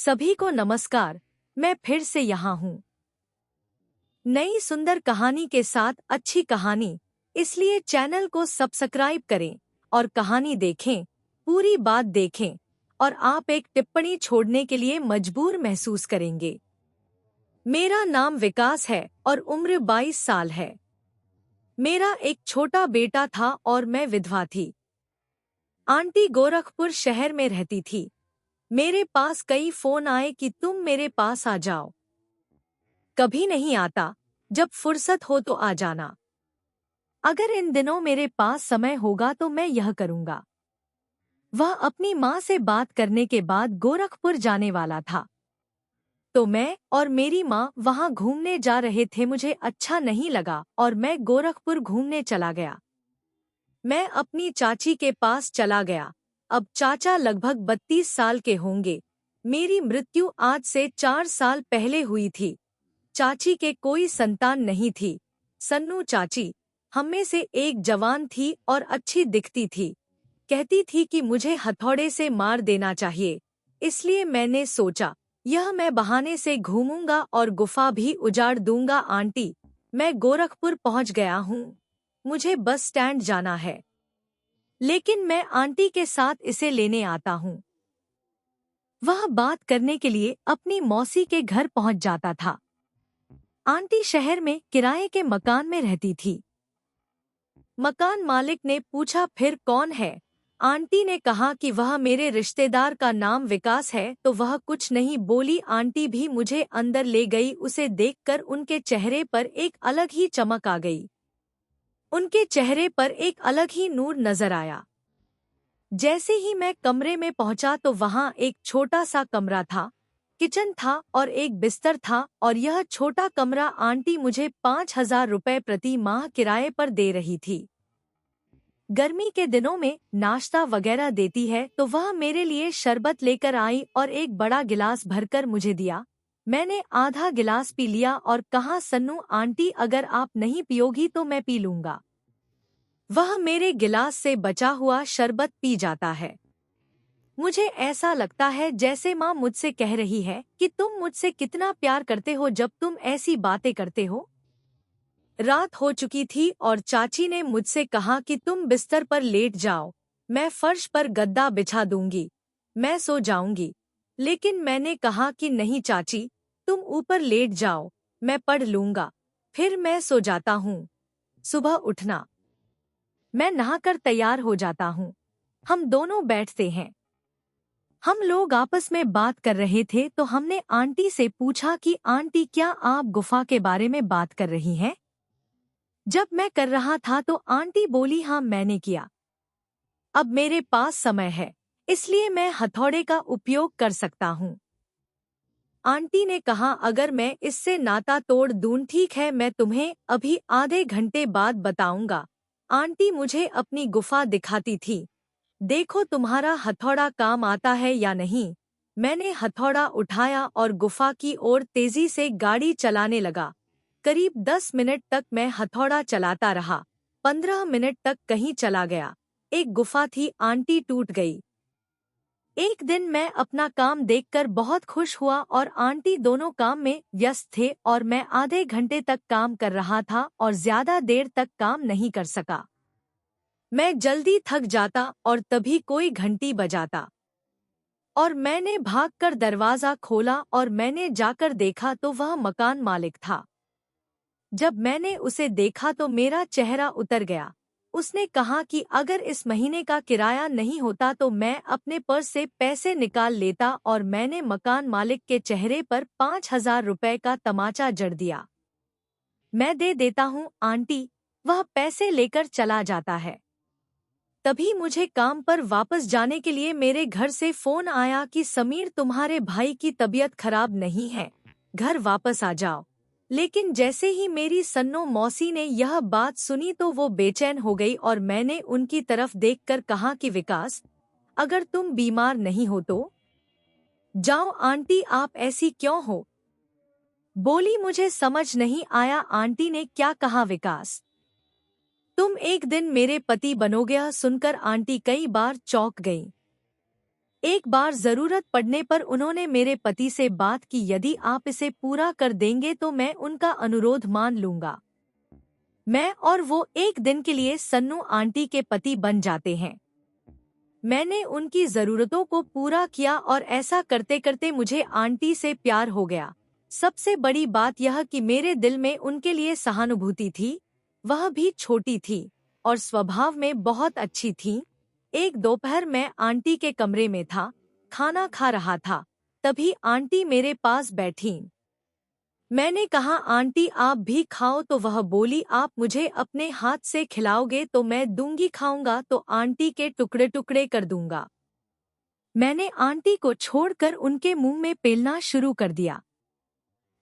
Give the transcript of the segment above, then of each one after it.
सभी को नमस्कार। मैं फिर से यहाँ हूँ नई सुंदर कहानी के साथ। अच्छी कहानी, इसलिए चैनल को सब्सक्राइब करें और कहानी देखें, पूरी बात देखें और आप एक टिप्पणी छोड़ने के लिए मजबूर महसूस करेंगे। मेरा नाम विकास है और उम्र 22 साल है। मेरा एक छोटा बेटा था और मैं विधवा थी। आंटी गोरखपुर शहर में रहती थी। मेरे पास कई फोन आए कि तुम मेरे पास आ जाओ। कभी नहीं आता, जब फुर्सत हो तो आ जाना। अगर इन दिनों मेरे पास समय होगा तो मैं यह करूंगा। वह अपनी माँ से बात करने के बाद गोरखपुर जाने वाला था, तो मैं और मेरी माँ वहाँ घूमने जा रहे थे। मुझे अच्छा नहीं लगा और मैं गोरखपुर घूमने चला गया। मैं अपनी चाची के पास चला गया। अब चाचा लगभग 32 साल के होंगे। मेरी मृत्यु आज से 4 साल पहले हुई थी। चाची के कोई संतान नहीं थी। सन्नू चाची हममें से एक जवान थी और अच्छी दिखती थी। कहती थी कि मुझे हथौड़े से मार देना चाहिए। इसलिए मैंने सोचा यह मैं बहाने से घूमूंगा और गुफा भी उजाड़ दूंगा। आंटी, मैं गोरखपुर पहुंच गया हूँ। मुझे बस स्टैंड जाना है, लेकिन मैं आंटी के साथ इसे लेने आता हूँ। वह बात करने के लिए अपनी मौसी के घर पहुंच जाता था। आंटी शहर में किराए के मकान में रहती थी। मकान मालिक ने पूछा, फिर कौन है? आंटी ने कहा कि वह मेरे रिश्तेदार का नाम विकास है। तो वह कुछ नहीं बोली। आंटी भी मुझे अंदर ले गई। उसे देखकर उनके चेहरे पर एक अलग ही चमक आ गई। उनके चेहरे पर एक अलग ही नूर नजर आया। जैसे ही मैं कमरे में पहुंचा तो वहां एक छोटा सा कमरा था, किचन था और एक बिस्तर था। और यह छोटा कमरा आंटी मुझे 5,000 रुपए प्रति माह किराए पर दे रही थी। गर्मी के दिनों में नाश्ता वगैरह देती है, तो वह मेरे लिए शरबत लेकर आई और एक बड़ा गिलास भरकर मुझे दिया। मैंने आधा गिलास पी लिया और कहा, सन्नू आंटी, अगर आप नहीं पियोगी तो मैं पी लूंगा। वह मेरे गिलास से बचा हुआ शरबत पी जाता है। मुझे ऐसा लगता है जैसे माँ मुझसे कह रही है कि तुम मुझसे कितना प्यार करते हो जब तुम ऐसी बातें करते हो। रात हो चुकी थी और चाची ने मुझसे कहा कि तुम बिस्तर पर लेट जाओ, मैं फर्श पर गद्दा बिछा दूंगी, मैं सो जाऊंगी। लेकिन मैंने कहा कि नहीं चाची, तुम ऊपर लेट जाओ, मैं पढ़ लूंगा, फिर मैं सो जाता हूँ। सुबह उठना। मैं नहाकर तैयार हो जाता हूँ। हम दोनों बैठते हैं। हम लोग आपस में बात कर रहे थे तो हमने आंटी से पूछा कि आंटी, क्या आप गुफा के बारे में बात कर रही हैं? जब मैं कर रहा था तो आंटी बोली, हाँ मैंने किया। अब मेरे पास समय है, इसलिए मैं हथौड़े का उपयोग कर सकता हूँ। आंटी ने कहा, अगर मैं इससे नाता तोड़ दूं? ठीक है, मैं तुम्हें अभी आधे घंटे बाद बताऊंगा। आंटी मुझे अपनी गुफा दिखाती थी। देखो तुम्हारा हथौड़ा काम आता है या नहीं। मैंने हथौड़ा उठाया और गुफा की ओर तेजी से गाड़ी चलाने लगा। करीब 10 मिनट तक मैं हथौड़ा चलाता रहा। 15 मिनट तक कहीं चला गया। एक गुफा थी, आंटी टूट गई। एक दिन मैं अपना काम देखकर बहुत खुश हुआ और आंटी दोनों काम में व्यस्त थे और मैं आधे घंटे तक काम कर रहा था और ज्यादा देर तक काम नहीं कर सका। मैं जल्दी थक जाता और तभी कोई घंटी बजाता और मैंने भागकर दरवाजा खोला और मैंने जाकर देखा तो वह मकान मालिक था। जब मैंने उसे देखा तो मेरा चेहरा उतर गया। उसने कहा कि अगर इस महीने का किराया नहीं होता तो मैं अपने पर्स से पैसे निकाल लेता, और मैंने मकान मालिक के चेहरे पर 5,000 रुपए का तमाचा जड़ दिया। मैं दे देता हूँ आंटी। वह पैसे लेकर चला जाता है। तभी मुझे काम पर वापस जाने के लिए मेरे घर से फोन आया कि समीर, तुम्हारे भाई की तबीयत खराब नहीं है, घर वापस आ जाओ। लेकिन जैसे ही मेरी सन्नो मौसी ने यह बात सुनी तो वो बेचैन हो गई और मैंने उनकी तरफ देखकर कहा कि विकास, अगर तुम बीमार नहीं हो तो जाओ। आंटी, आप ऐसी क्यों हो? बोली, मुझे समझ नहीं आया आंटी ने क्या कहा। विकास, तुम एक दिन मेरे पति बनोगे? सुनकर आंटी कई बार चौंक गईं। एक बार जरूरत पड़ने पर उन्होंने मेरे पति से बात की, यदि आप इसे पूरा कर देंगे तो मैं उनका अनुरोध मान लूंगा। मैं और वो एक दिन के लिए सन्नू आंटी के पति बन जाते हैं। मैंने उनकी जरूरतों को पूरा किया और ऐसा करते करते मुझे आंटी से प्यार हो गया। सबसे बड़ी बात यह कि मेरे दिल में उनके लिए सहानुभूति थी। वह भी छोटी थी और स्वभाव में बहुत अच्छी थी। एक दोपहर मैं आंटी के कमरे में था, खाना खा रहा था। तभी आंटी मेरे पास बैठी। मैंने कहा, आंटी आप भी खाओ, तो वह बोली, आप मुझे अपने हाथ से खिलाओगे तो मैं दूंगी, खाऊंगा तो आंटी के टुकड़े टुकड़े कर दूंगा। मैंने आंटी को छोड़कर उनके मुंह में पेलना शुरू कर दिया।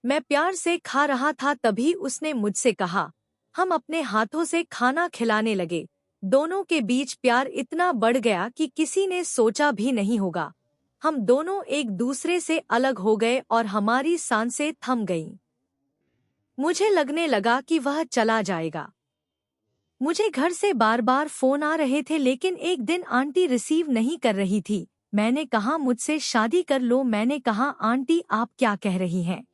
मैं प्यार से खा रहा था, तभी उसने मुझसे कहा। हम अपने हाथों से खाना खिलाने लगे। दोनों के बीच प्यार इतना बढ़ गया कि किसी ने सोचा भी नहीं होगा। हम दोनों एक दूसरे से अलग हो गए और हमारी सांसें थम गईं। मुझे लगने लगा कि वह चला जाएगा। मुझे घर से बार बार फोन आ रहे थे, लेकिन एक दिन आंटी रिसीव नहीं कर रही थी। मैंने कहा, मुझसे शादी कर लो। मैंने कहा, आंटी आप क्या कह रही हैं?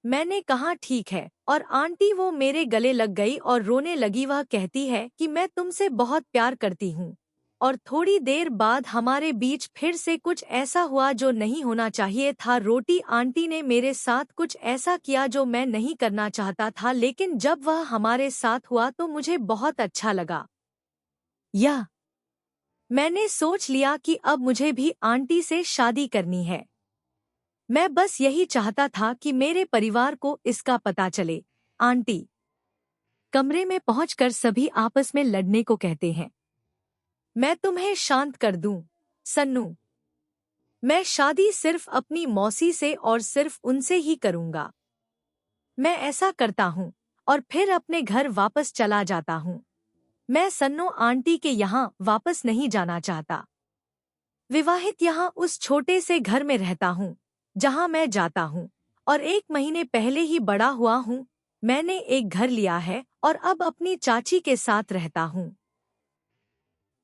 मैंने कहा, ठीक है। और आंटी वो मेरे गले लग गई और रोने लगी। वह कहती है कि मैं तुमसे बहुत प्यार करती हूँ। और थोड़ी देर बाद हमारे बीच फिर से कुछ ऐसा हुआ जो नहीं होना चाहिए था। रोटी आंटी ने मेरे साथ कुछ ऐसा किया जो मैं नहीं करना चाहता था, लेकिन जब वह हमारे साथ हुआ तो मुझे बहुत अच्छा लगा। यह मैंने सोच लिया कि अब मुझे भी आंटी से शादी करनी है। मैं बस यही चाहता था कि मेरे परिवार को इसका पता चले। आंटी कमरे में पहुंचकर सभी आपस में लड़ने को कहते हैं। मैं तुम्हें शांत कर दूं, सन्नू। मैं शादी सिर्फ अपनी मौसी से और सिर्फ उनसे ही करूंगा। मैं ऐसा करता हूं और फिर अपने घर वापस चला जाता हूं। मैं सन्नू आंटी के यहाँ वापस नहीं जाना चाहता। विवाहित यहाँ उस छोटे से घर में रहता हूँ जहाँ मैं जाता हूँ, और 1 महीने पहले ही बड़ा हुआ हूँ। मैंने एक घर लिया है और अब अपनी चाची के साथ रहता हूँ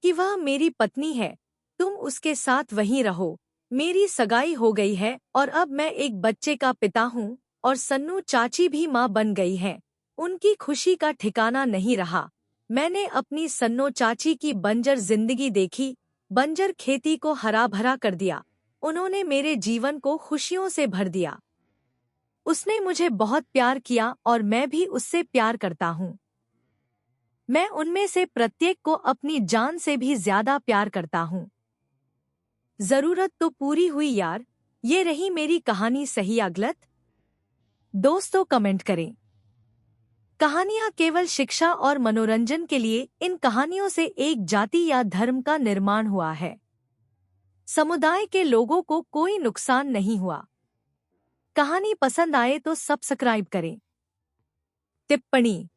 कि वह मेरी पत्नी है। तुम उसके साथ वहीं रहो। मेरी सगाई हो गई है और अब मैं एक बच्चे का पिता हूँ और सन्नू चाची भी माँ बन गई है। उनकी खुशी का ठिकाना नहीं रहा। मैंने अपनी सन्नो चाची की बंजर जिंदगी देखी, बंजर खेती को हरा भरा कर दिया। उन्होंने मेरे जीवन को खुशियों से भर दिया। उसने मुझे बहुत प्यार किया और मैं भी उससे प्यार करता हूँ। मैं उनमें से प्रत्येक को अपनी जान से भी ज्यादा प्यार करता हूँ। जरूरत तो पूरी हुई यार। ये रही मेरी कहानी, सही या गलत? दोस्तों कमेंट करें। कहानियां केवल शिक्षा और मनोरंजन के लिए। इन कहानियों से एक जाति या धर्म का निर्माण हुआ है। समुदाय के लोगों को कोई नुकसान नहीं हुआ। कहानी पसंद आए तो सब्सक्राइब करें। टिप्पणी।